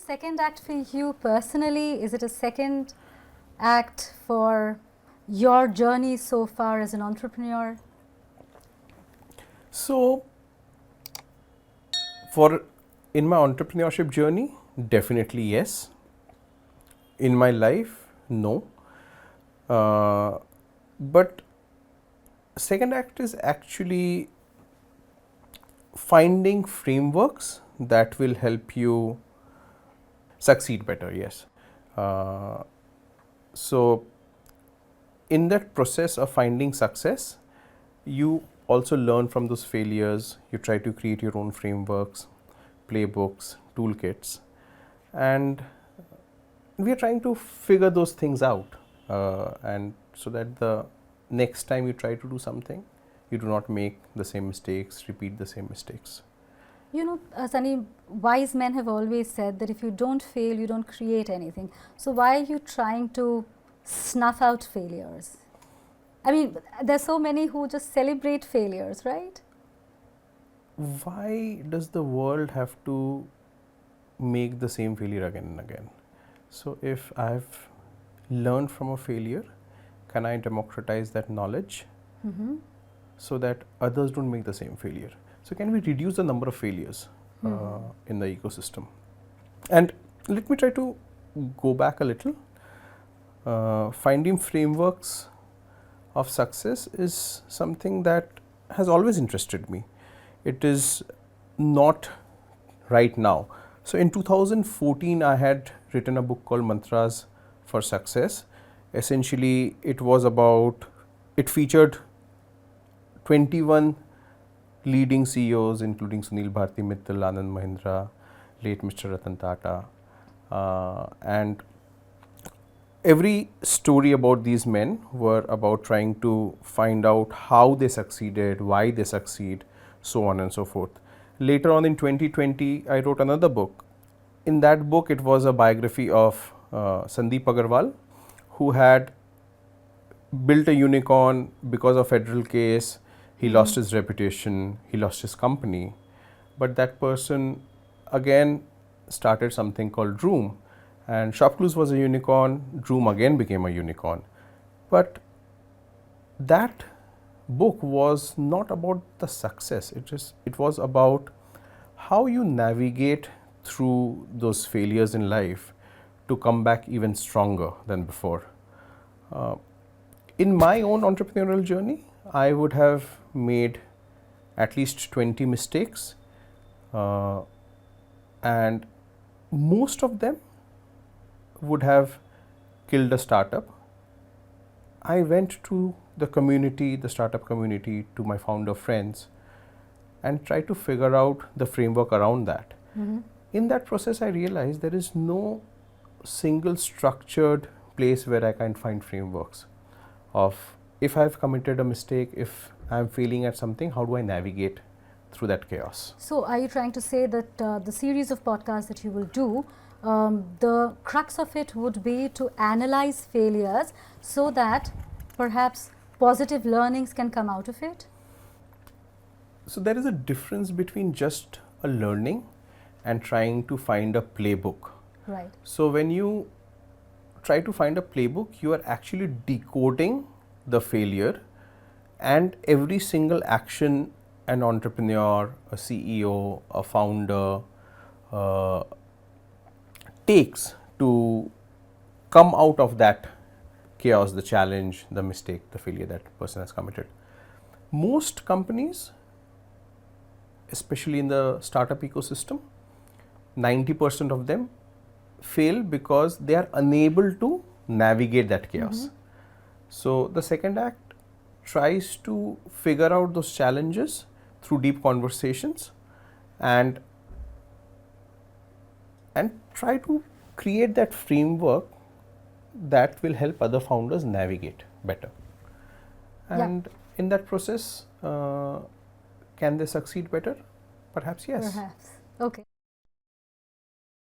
second act for you personally? Is it a second act for your journey so far as an entrepreneur? So, in my entrepreneurship journey, definitely yes. In my life, no. But second act is actually finding frameworks that will help you succeed better. Yes. So, in that process of finding success, you also learn from those failures. You try to create your own frameworks, playbooks, toolkits, and we are trying to figure those things out, and so that the next time you try to do something, you do not make the same mistakes, repeat the same mistakes. You know, Sunny, wise men have always said that if you don't fail, you don't create anything. So why are you trying to snuff out failures? I mean, there's so many who just celebrate failures, right? Why does the world have to make the same failure again and again? So if I've learned from a failure, can I democratize that knowledge so that others don't make the same failure? So can we reduce the number of failures in the ecosystem? And let me try to go back a little. Finding frameworks of success is something that has always interested me. It is not right now. So in 2014, I had written a book called Mantras for Success. Essentially, it featured 21 leading CEOs, including Sunil Bharti Mittal, Anand Mahindra, late Mr. Ratan Tata, and every story about these men were about trying to find out how they succeeded, why they succeed, so on and so forth. Later on in 2020, I wrote another book. In that book, it was a biography of Sandeep Agarwal, who had built a unicorn because of federal case. He lost his reputation, he lost his company, but that person again started something called Droom, and Shopclues was a unicorn, Droom again became a unicorn. But that book was not about the success, it was about how you navigate through those failures in life to come back even stronger than before. In my own entrepreneurial journey, I would have made at least 20 mistakes, and most of them would have killed a startup. I went to the community, the startup community, to my founder friends, and tried to figure out the framework around that. In that process, I realized there is no single structured place where I can find frameworks of, if I've committed a mistake, if I'm failing at something, how do I navigate through that chaos? So are you trying to say that the series of podcasts that you will do, the crux of it would be to analyze failures so that perhaps positive learnings can come out of it? So there is a difference between just a learning and trying to find a playbook. Right. So when you try to find a playbook, you are actually decoding the failure, and every single action an entrepreneur, a CEO, a founder takes to come out of that chaos, the challenge, the mistake, the failure that person has committed. Most companies, especially in the startup ecosystem, 90% of them fail because they are unable to navigate that chaos. So the second act tries to figure out those challenges through deep conversations and try to create that framework that will help other founders navigate better. And in that process, can they succeed better? Perhaps yes. Perhaps. Okay.